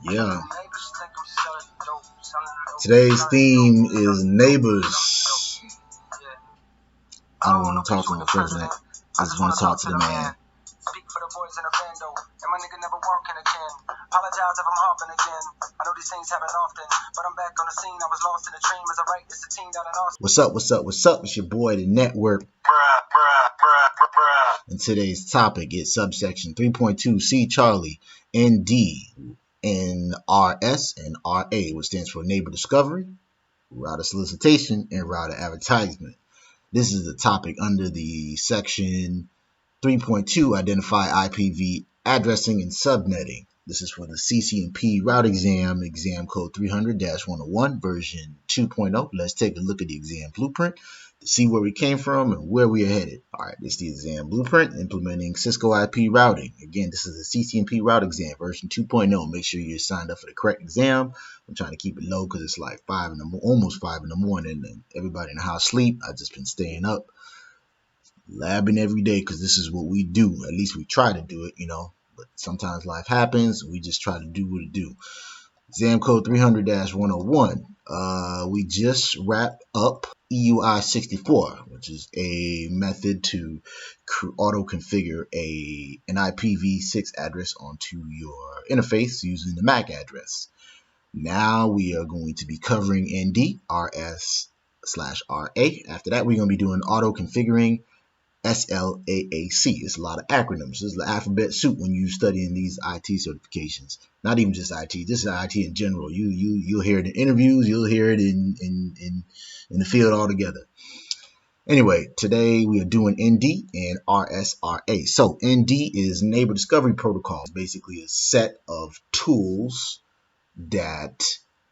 Yeah. Today's theme is neighbors. I don't want to talk to the president. I just want to talk to the man. Speak for the boys in the bando, and my nigga never walking again. Apologize if I'm hopping again. I know these things happen often, but I'm back on the scene. I was lost in a dream as I write this team down in Austin. What's up, what's up, what's up? It's your boy, the network. And today's topic is subsection 3.2 C Charlie ND in RS and RA, which stands for neighbor discovery, router solicitation, and router advertisement. This is the topic under the section 3.2, identify IPv addressing and subnetting. This is for the CCNP route exam code 300-101, version 2.0. Let's take a look at the exam blueprint to see where we came from and where we are headed. All right, this is the exam blueprint implementing Cisco IP routing. Again, this is the CCNP route exam, version 2.0. Make sure you're signed up for the correct exam. I'm trying to keep it low because it's like almost 5 in the morning, and everybody in the house sleep. I've just been staying up, labbing every day because this is what we do. At least we try to do it, but sometimes life happens. We just try to do what it do. Exam code 300-101. We just wrapped up EUI 64, which is a method to auto configure an IPv6 address onto your interface using the MAC address. Now we are going to be covering ND, RS/RA. After that, we're going to be doing auto configuring SLAAC. It's a lot of acronyms. This is the alphabet soup when you studying these IT certifications. Not even just IT, just IT in general. You'll hear it in interviews. You'll hear it in the field altogether. Anyway, today we are doing ND and RSRA. So ND is Neighbor Discovery Protocol. It's basically a set of tools that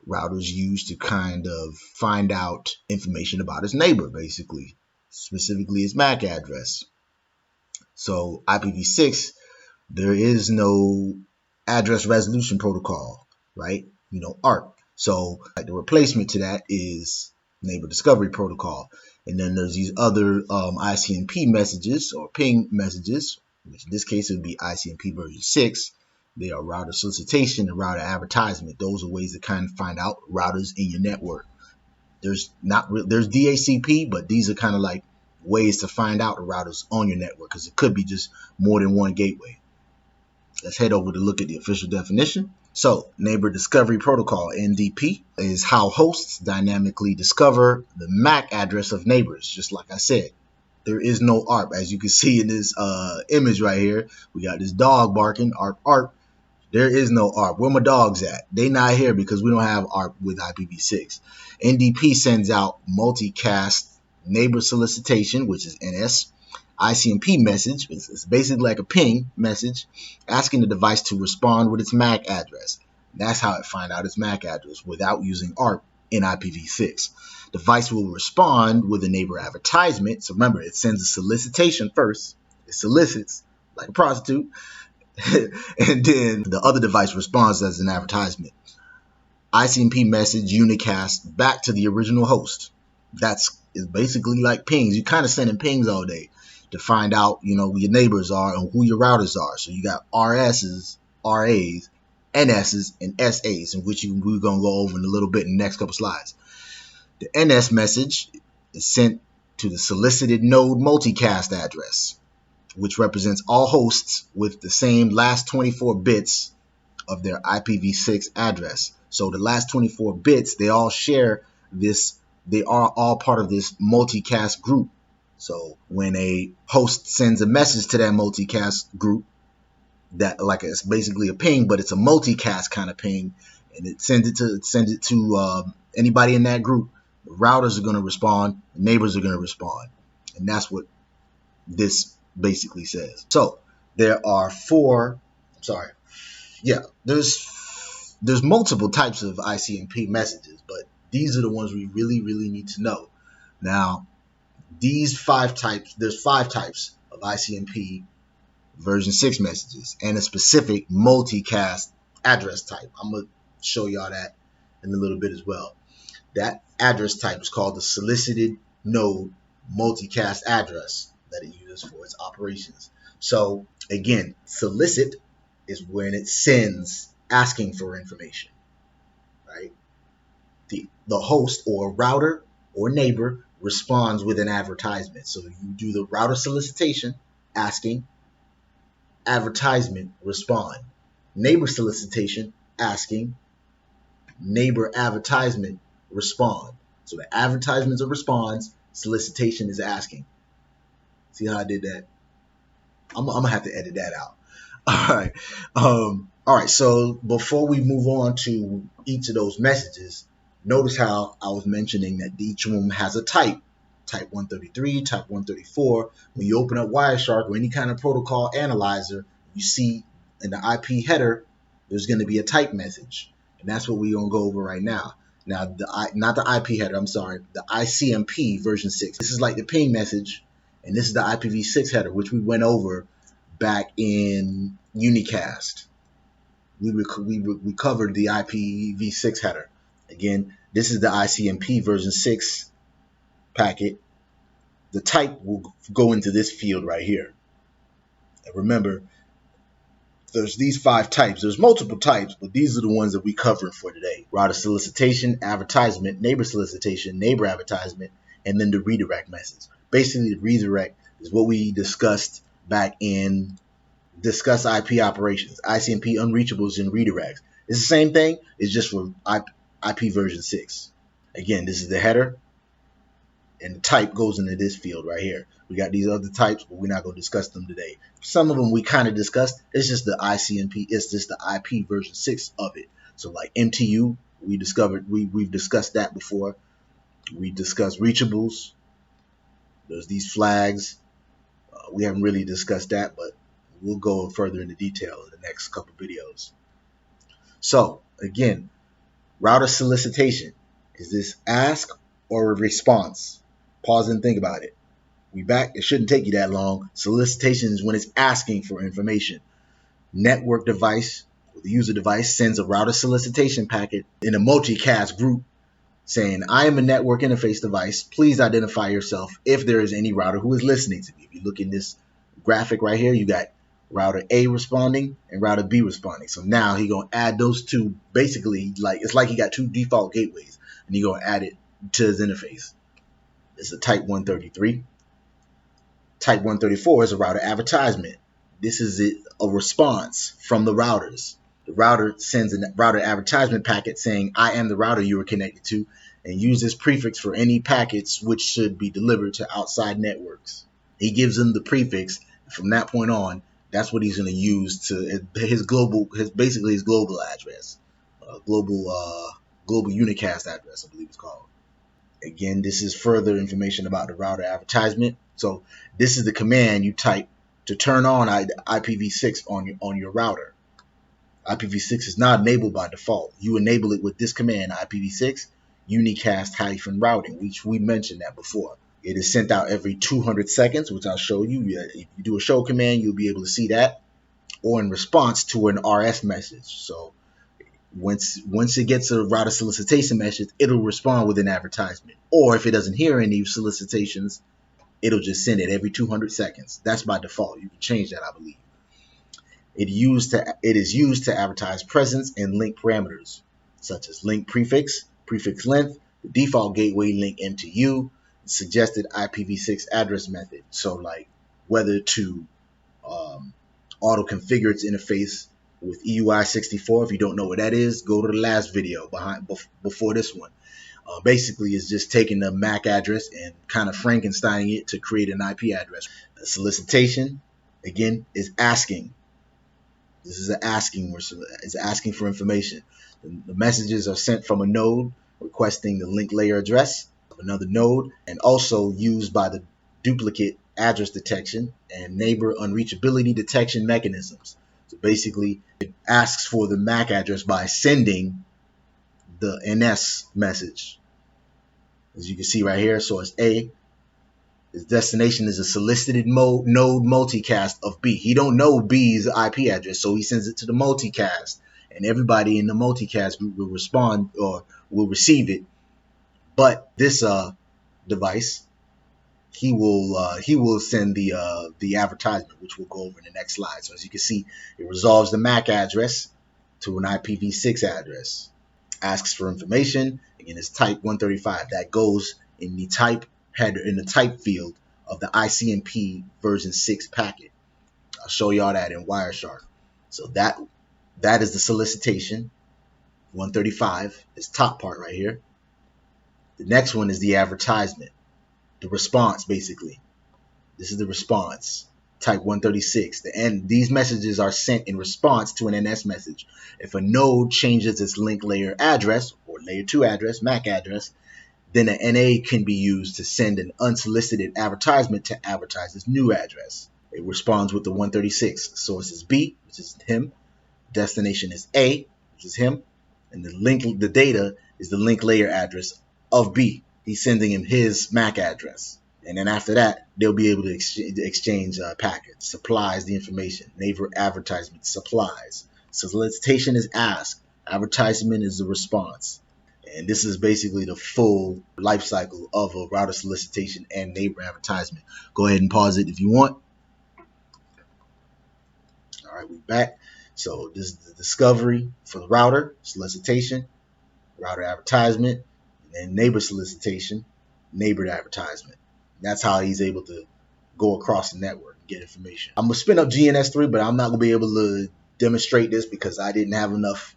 routers use to kind of find out information about its neighbor, basically. Specifically its MAC address. So IPv6, there is no address resolution protocol, right? ARP. So the replacement to that is neighbor discovery protocol. And then there's these other ICMP messages or ping messages, which in this case it would be ICMP version 6. They are router solicitation and router advertisement. Those are ways to kind of find out routers in your network. There's DHCP, but these are kind of like ways to find out the routers on your network because it could be just more than one gateway. Let's head over to look at the official definition. So, Neighbor Discovery Protocol, NDP, is how hosts dynamically discover the MAC address of neighbors. Just like I said, there is no ARP. As you can see in this image right here, we got this dog barking, ARP, ARP. There is no ARP. Where my dogs at? They not here because we don't have ARP with IPv6. NDP sends out multicast neighbor solicitation, which is NS, ICMP message. It's basically like a ping message asking the device to respond with its MAC address. That's how it finds out its MAC address without using ARP in IPv6. Device will respond with a neighbor advertisement. So remember, it sends a solicitation first. It solicits like a prostitute. And then the other device responds as an advertisement. ICMP message unicast back to the original host. That's basically like pings. You're kind of sending pings all day to find out, who your neighbors are and who your routers are. So you got RSs, RAs, NSs, and SAs, in which we're going to go over in a little bit in the next couple slides. The NS message is sent to the solicited node multicast address, which represents all hosts with the same last 24 bits of their IPv6 address. So the last 24 bits, they all share this. They are all part of this multicast group. So when a host sends a message to that multicast group, that like it's basically a ping, but it's a multicast kind of ping, and it sends it to anybody in that group. The routers are going to respond, the neighbors are going to respond, and that's what this basically says. So there are there's multiple types of ICMP messages, but these are the ones we really need to know. Now, there's 5 types of ICMP version 6 messages and a specific multicast address type. I'm going to show y'all that in a little bit as well. That address type is called the solicited node multicast address. that it uses for its operations. So again, solicit is when it sends asking for information, right? The host or router or neighbor responds with an advertisement. So you do the router solicitation, asking, advertisement, respond. Neighbor solicitation, asking, neighbor advertisement, respond. So the advertisement's a response, solicitation is asking. See how I did that? I'm gonna have to edit that out. All right. So before we move on to each of those messages, notice how I was mentioning that each one has a type. Type 133, type 134. When you open up Wireshark or any kind of protocol analyzer, you see in the IP header, there's going to be a type message. And that's what we're going to go over right now. Now, not the IP header, I'm sorry, the ICMP version 6. This is like the ping message, and this is the IPv6 header, which we went over back in unicast. We covered the IPv6 header. Again, this is the ICMP version 6 packet. The type will go into this field right here. And remember, there's these 5 types. There's multiple types, but these are the ones that we covered for today. Router solicitation, advertisement, neighbor solicitation, neighbor advertisement, and then the redirect message. Basically, the redirect is what we discussed back in Discuss IP Operations, ICMP unreachables and redirects. It's the same thing. It's just for IP version 6. Again, this is the header, and the type goes into this field right here. We got these other types, but we're not going to discuss them today. Some of them we kind of discussed. It's just the ICMP. It's just the IP version 6 of it. So like MTU, we've discussed that before. We discussed reachables. There's these flags. We haven't really discussed that, but we'll go further into detail in the next couple videos. So again, router solicitation. Is this ask or a response? Pause and think about it. We back. It shouldn't take you that long. Solicitation is when it's asking for information. Network device, the user device, sends a router solicitation packet in a multicast group saying, I am a network interface device. Please identify yourself if there is any router who is listening to me. If you look in this graphic right here, you got router A responding and router B responding. So now he's going to add those two. Basically, it's like he got 2 default gateways, and he's going to add it to his interface. It's a type 133. Type 134 is a router advertisement. This is a response from the routers. The router sends a router advertisement packet saying, I am the router you are connected to, and use this prefix for any packets which should be delivered to outside networks. He gives them the prefix. From that point on, that's what he's going to use to his global address, global unicast address, I believe it's called. Again, this is further information about the router advertisement. So this is the command you type to turn on IPv6 on your router. IPv6 is not enabled by default. You enable it with this command, IPv6 unicast-routing, which we mentioned that before. It is sent out every 200 seconds, which I'll show you. If you do a show command, you'll be able to see that, or in response to an RS message. So once it gets a router solicitation message, it'll respond with an advertisement. Or if it doesn't hear any solicitations, it'll just send it every 200 seconds. That's by default. You can change that, I believe. It is used to advertise presence and link parameters, such as link prefix, prefix length, the default gateway link MTU, suggested IPv6 address method. So like whether to auto configure its interface with EUI64. If you don't know what that is, go to the last video before this one. Basically, it's just taking the MAC address and kind of Frankensteining it to create an IP address. A solicitation, again, is asking. This is an asking, it's asking for information. The messages are sent from a node requesting the link layer address of another node, and also used by the duplicate address detection and neighbor unreachability detection mechanisms. So basically, it asks for the MAC address by sending the NS message. As you can see right here, source A. His destination is a solicited node multicast of B. He don't know B's IP address, so he sends it to the multicast, and everybody in the multicast group will respond or will receive it. But this device he will send the advertisement, which we'll go over in the next slide. So as you can see, it resolves the MAC address to an IPv6 address, asks for information. Again, it's type 135. That goes in the type header, in the type field of the ICMP version 6 packet. I'll show y'all that in Wireshark. So that is the solicitation. 135, this top part right here. The next one is the advertisement, the response basically. This is the response, type 136. These messages are sent in response to an NS message. If a node changes its link layer address or layer 2 address, MAC address, then an NA can be used to send an unsolicited advertisement to advertise its new address. It responds with the 136. Source is B, which is him. Destination is A, which is him. And the data is the link layer address of B. He's sending him his MAC address. And then after that, they'll be able to exchange packets. Supplies the information. Neighbor advertisement supplies. Solicitation is ask. Advertisement is the response. And this is basically the full life cycle of a router solicitation and neighbor advertisement. Go ahead and pause it if you want. All right, we're back. So this is the discovery for the router, solicitation, router advertisement, and then neighbor solicitation, neighbor advertisement. That's how he's able to go across the network and get information. I'm going to spin up GNS3, but I'm not going to be able to demonstrate this because I didn't have enough.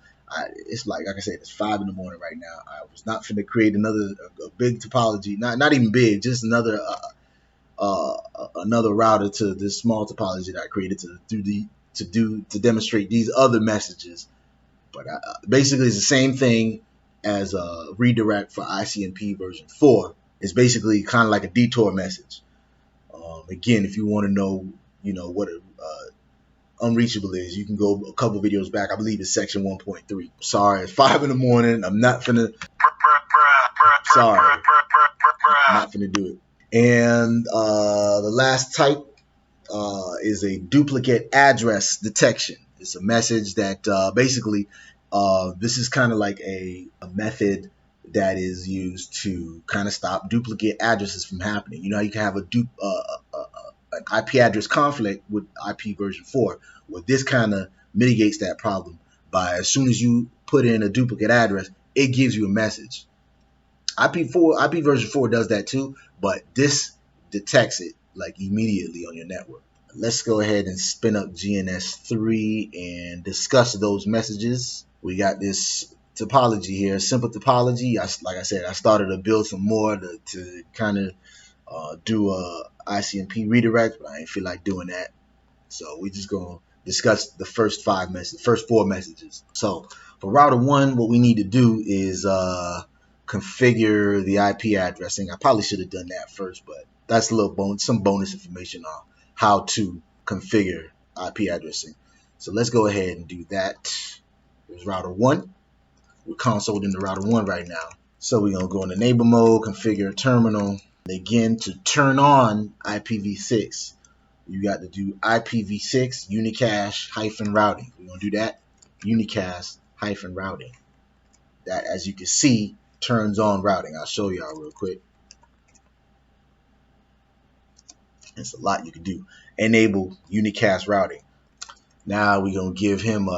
It's like I said, it's 5 in the morning right now. I was not finna create another a big topology, not even big, just another router to this small topology that I created to demonstrate these other messages. But basically, it's the same thing as a redirect for ICMP version 4. It's basically kind of like a detour message. Again, if you want to know, what unreachable is, you can go a couple videos back. I believe it's section 1.3. Sorry, it's 5 in the morning. I'm not finna. Sorry, I'm not finna do it. And the last type is a duplicate address detection. It's a message that basically this is kind of like a method that is used to kind of stop duplicate addresses from happening. You know how you can have an IP address conflict with IP version 4. Well, this kind of mitigates that problem by, as soon as you put in a duplicate address, it gives you a message. IP version 4 does that too, but this detects it like immediately on your network. Let's go ahead and spin up GNS3 and discuss those messages. We got this topology here, simple topology. Like I said, I started to build some more to kind of do a ICMP redirect, but I didn't feel like doing that. So we're just going to discuss the first 4 messages. So for router 1, what we need to do is configure the IP addressing. I probably should have done that first, but that's a little some bonus information on how to configure IP addressing. So let's go ahead and do that. Here's router 1. We're consoling the router 1 right now. So we're going to go into neighbor mode, configure terminal. Again, to turn on IPv6, you got to do IPv6 unicast routing. We're going to do that, unicast routing. That, as you can see, turns on routing. I'll show y'all real quick. It's a lot you can do. Enable unicast routing. Now we're going to give him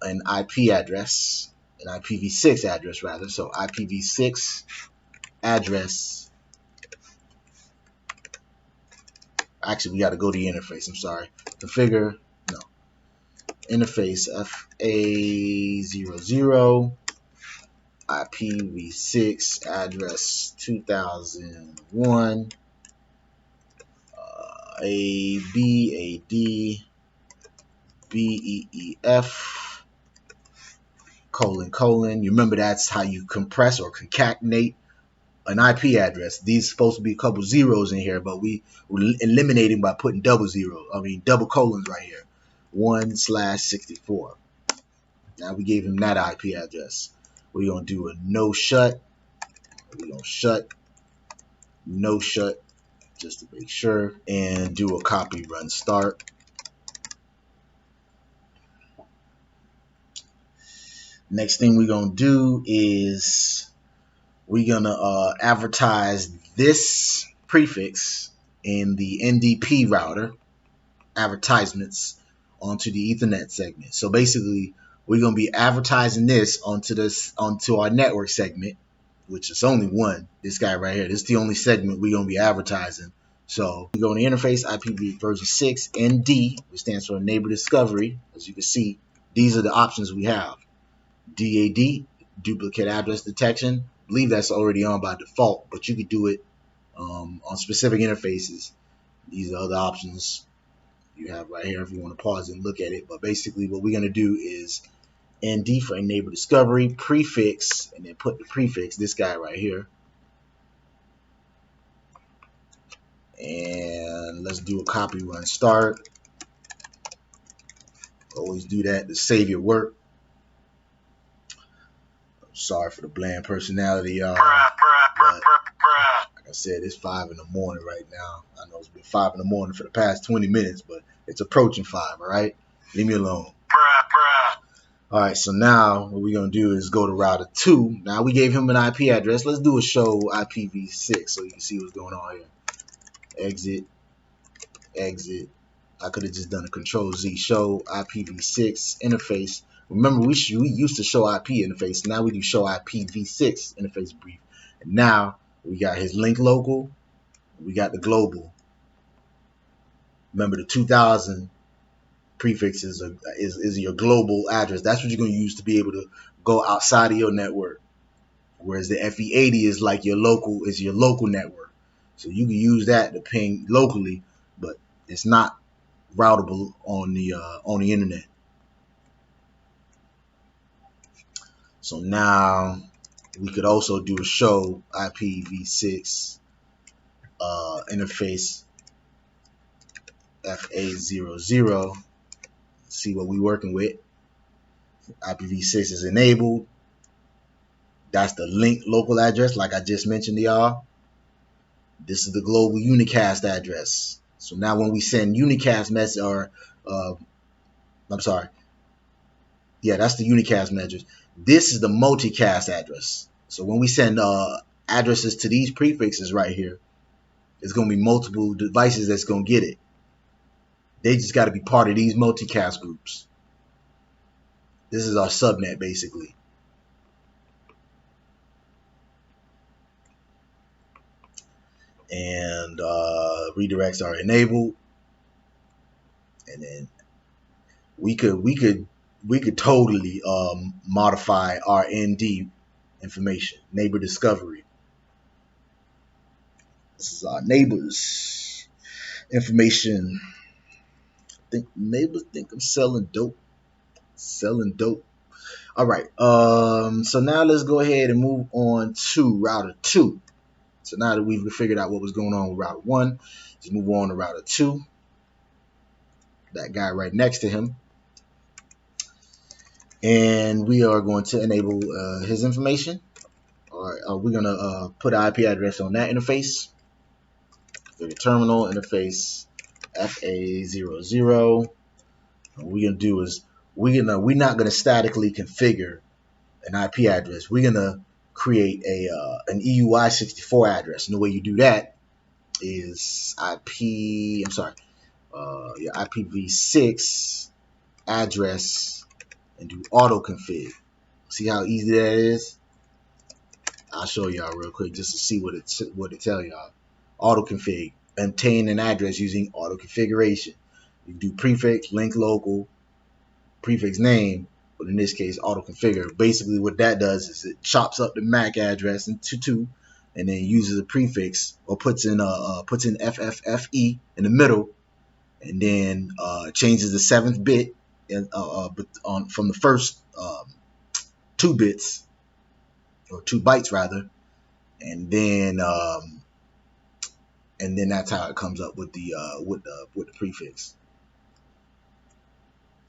an IP address, an IPv6 address rather. So IPv6 address. Actually, we got to go to the interface. I'm sorry. Configure. No. Interface FA00. IPv6 address 2001. ABAD BEEF : You remember that's how you compress or concatenate an IP address. These are supposed to be a couple zeros in here, but we were eliminating by putting double colons right here. 1/64. Now we gave him that IP address. We're going to do a no shut. We're going to shut, no shut, just to make sure, and do a copy run start. Next thing we're going to do is we're going to advertise this prefix in the NDP router advertisements onto the Ethernet segment. So basically, we're going to be advertising this onto our network segment, which is only one. This guy right here. This is the only segment we're going to be advertising. So we go in the interface, IPv6 ND, which stands for Neighbor Discovery. As you can see, these are the options we have. DAD, Duplicate Address Detection. I believe that's already on by default, but you could do it on specific interfaces. These are other options you have right here if you want to pause and look at it. But basically what we're going to do is ND for Neighbor Discovery, prefix, and then put the prefix, this guy right here. And let's do a copy run start. Always do that to save your work. I'm sorry for the bland personality, y'all. But like I said, it's 5 in the morning right now. I know it's been 5 in the morning for the past 20 minutes, but it's approaching 5, all right? Leave me alone. All right, so now what we're going to do is go to router 2. Now we gave him an IP address. Let's do a show IPv6 so you can see what's going on here. Exit, exit. I could have just done a Control-Z, show IPv6 interface. Remember, we used to show IP interface. Now we do show IPv6 interface brief. And now we got his link local. We got the global. Remember, the 2000 prefix is your global address. That's what you're going to use to be able to go outside of your network. Whereas the FE80 is like your local network. So you can use that to ping locally, but it's not routable on the internet. So now we could also do a show IPv6 interface FA00. See what we're working with. IPv6 is enabled. That's the link local address, like I just mentioned to y'all. This is the global unicast address. So now when we send unicast message, I'm sorry. Yeah, that's the unicast message. This is the multicast address. So when we send addresses to these prefixes right here, it's going to be multiple devices that's going to get it. They just got to be part of these multicast groups. This is our subnet, basically. And redirects are enabled. And then we could totally modify our ND information, neighbor discovery. This is our neighbors information. I think neighbors think I'm selling dope. All right. So now let's go ahead and move on to router 2. So now that we've figured out what was going on with router 1, let's move on to router 2. That guy right next to him. And we are going to enable his information. All right, we're going to put an IP address on that interface. The terminal interface FA00. What we're going to do is we're not going to statically configure an IP address. We're going to create an EUI64 address. And the way you do that is IPv6 address and do auto config. See how easy that is? I'll show y'all real quick just to see what it tell y'all. Auto config. Obtain an address using auto configuration. You do prefix, link local, prefix name, but in this case auto configure. Basically what that does is it chops up the MAC address into 2 and then uses a prefix or puts in FFFE in the middle and then changes the 7th bit from the first 2 bits or 2 bytes rather, and then that's how it comes up with the prefix.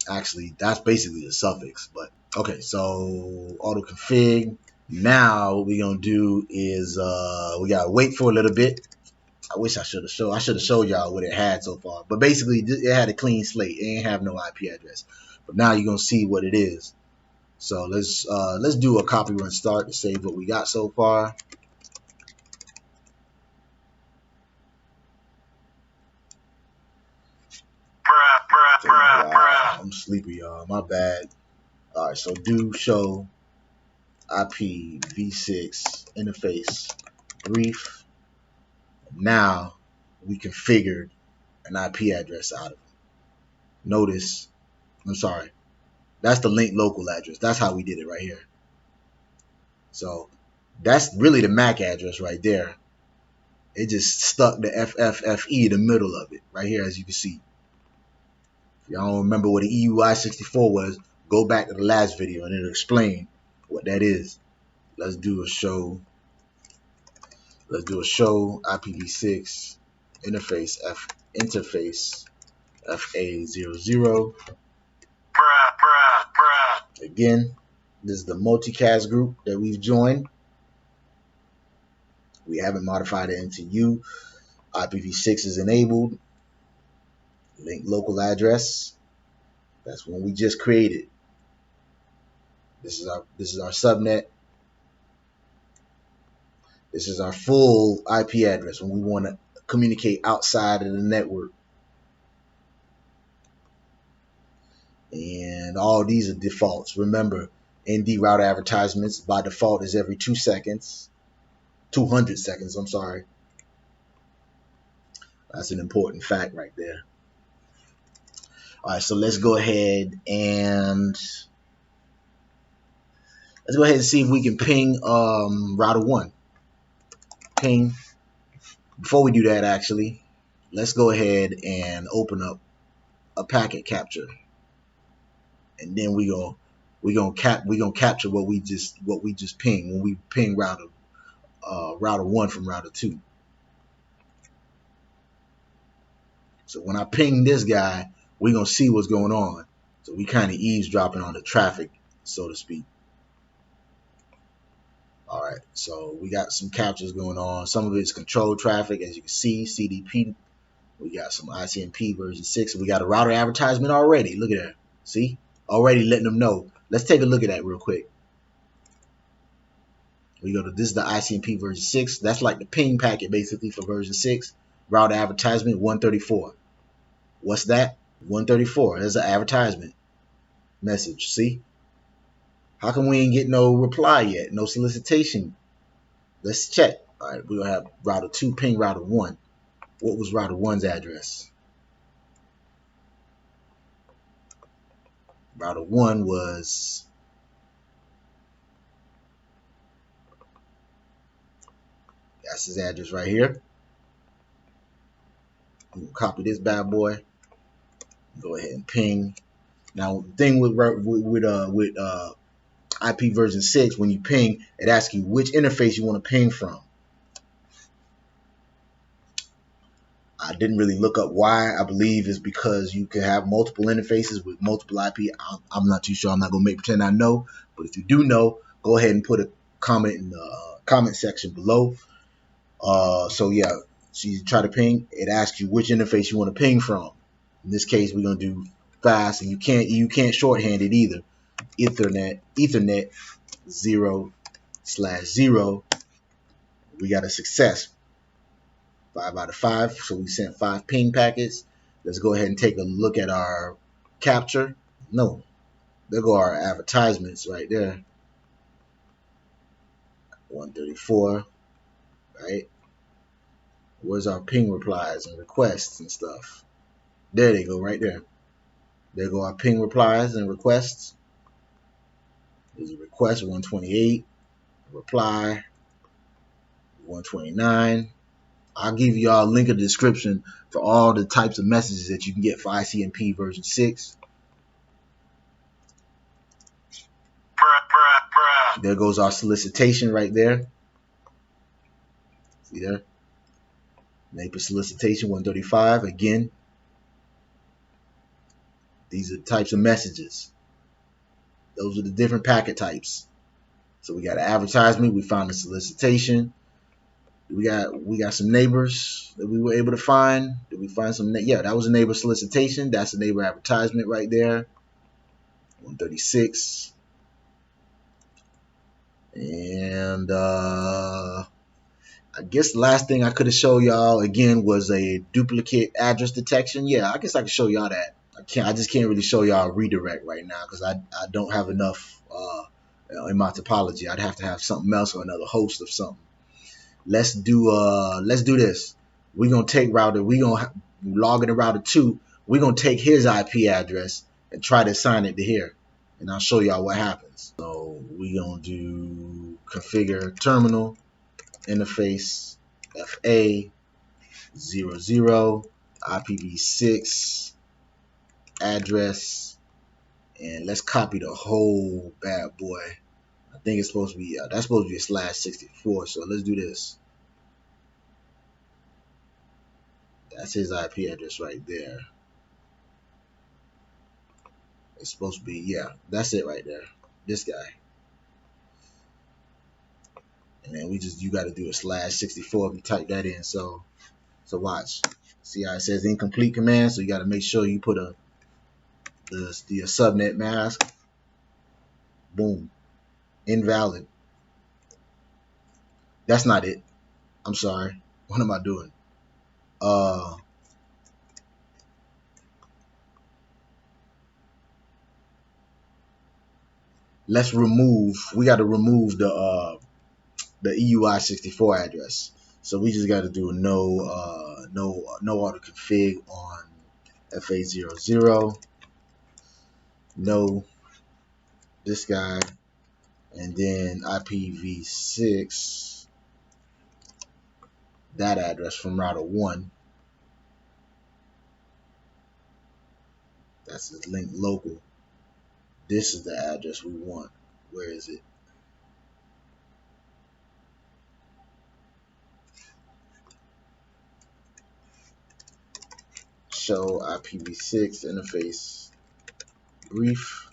Actually, that's basically the suffix, but okay. So auto config. Now what we're gonna do is we gotta wait for a little bit. I wish I should have showed y'all what it had so far, but basically it had a clean slate. It ain't have no IP address, but now you're gonna see what it is. So let's do a copy run start to save what we got so far. I'm sleepy, y'all. My bad. All right, so do show IPv6 interface brief. Now we configured an IP address out of it. Notice, I'm sorry, that's the linked local address. That's how we did it right here. So that's really the MAC address right there. It just stuck the FFFE in the middle of it right here, as you can see. If y'all don't remember what the EUI64 was, go back to the last video and it'll explain what that is. Let's do a show. Let's do a show IPv6 interface FA00. Again, this is the multicast group that we've joined. We haven't modified it into U. IPv6 is enabled. Link local address. That's one we just created. This is our subnet. This is our full IP address when we want to communicate outside of the network. And all these are defaults. Remember, ND router advertisements by default is every 2 seconds. 200 seconds, I'm sorry. That's an important fact right there. All right, so let's go ahead and see if we can ping router 1. Ping. Before we do that, actually, let's go ahead and open up a packet capture, and then we gonna capture what we just ping when we ping router 1 from router 2. So when I ping this guy, we're gonna see what's going on. So we kind of eavesdropping on the traffic, so to speak. All right, so we got some captures going on. Some of it's controlled traffic, as you can see, CDP. We got some ICMP version 6. We got a router advertisement already. Look at that. See? Already letting them know. Let's take a look at that real quick. We go to this is the ICMP version 6. That's like the ping packet basically for version 6. Router advertisement 134. What's that? 134. There's an advertisement message. See? How come we ain't get no reply yet? No solicitation. Let's check. All right, we're going to have router 2 ping router 1. What was router 1's address? Router 1 was that's his address right here. I'm gonna copy this bad boy. Go ahead and ping. Now the thing with IP version 6, when you ping, it asks you which interface you want to ping from. I didn't really look up why. I believe it's because you can have multiple interfaces with multiple IP. I'm not too sure. I'm not going to pretend I know. But if you do know, go ahead and put a comment in the comment section below. So yeah, so you try to ping. It asks you which interface you want to ping from. In this case, we're going to do fast, and you can't shorthand it either. Ethernet 0/0. We got a success. 5 out of 5. So we sent 5 ping packets. Let's go ahead and take a look at our capture. No, there go our advertisements right there. 134, right? Where's our ping replies and requests and stuff? There they go, right there. There go our ping replies and requests. There's a request 128, a reply 129. I'll give y'all a link in the description for all the types of messages that you can get for ICMP version 6. There goes our solicitation right there. See there? NAPA solicitation 135. Again, these are the types of messages. Those are the different packet types. So we got an advertisement. We found a solicitation. We got some neighbors that we were able to find. Did we find some? Yeah, that was a neighbor solicitation. That's a neighbor advertisement right there. 136. And I guess the last thing I could have showed y'all again was a duplicate address detection. Yeah, I guess I could show y'all that. I just can't really show y'all a redirect right now because I don't have enough in my topology. I'd have to have something else or another host of something. Let's do this. We're gonna take router. We're gonna log into router 2. We're gonna take his IP address and try to assign it to here, and I'll show y'all what happens. So we're gonna do configure terminal interface FA 00 IPv6 address, and let's copy the whole bad boy. I think it's supposed to be that's supposed to be a /64. So let's do this. That's his IP address right there. It's supposed to be, yeah, that's it right there. This guy. And then you got to do a /64 if you type that in. So watch. See how it says incomplete command? So you got to make sure you put the subnet mask. Boom. Invalid. That's not it. I'm sorry. What am I doing? Let's remove. We got to remove the EUI64 address. So we just got to do no auto config on FA00. No, this guy, and then IPv6, that address from router 1. That's the link local. This is the address we want. Where is it? Show IPv6 interface brief.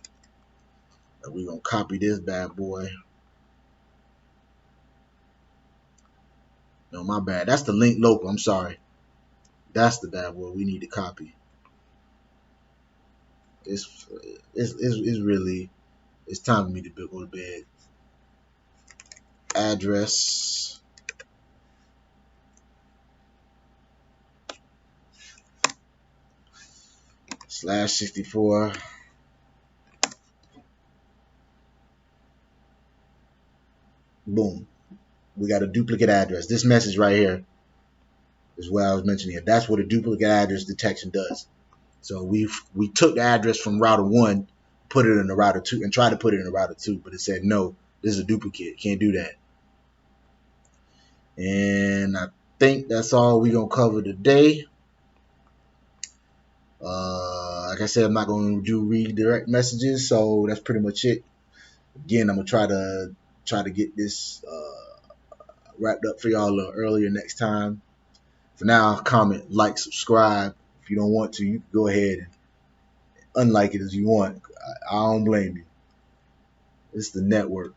And we're going to copy this bad boy. No, my bad. That's the link local. I'm sorry. That's the bad boy we need to copy. It's really, it's time for me to go to bed. Address. /64. Boom. We got a duplicate address. This message right here is what I was mentioning. That's what a duplicate address detection does. So we took the address from router 1, put it in the router 2, and tried to put it in the router 2, but it said no, this is a duplicate. Can't do that. And I think that's all we're gonna cover today. Like I said, I'm not gonna do redirect messages, so that's pretty much it. Again, I'm gonna try to get this wrapped up for y'all a little earlier next time. For now, comment, like, subscribe. If you don't want to, you can go ahead and unlike it as you want. I don't blame you. It's the network.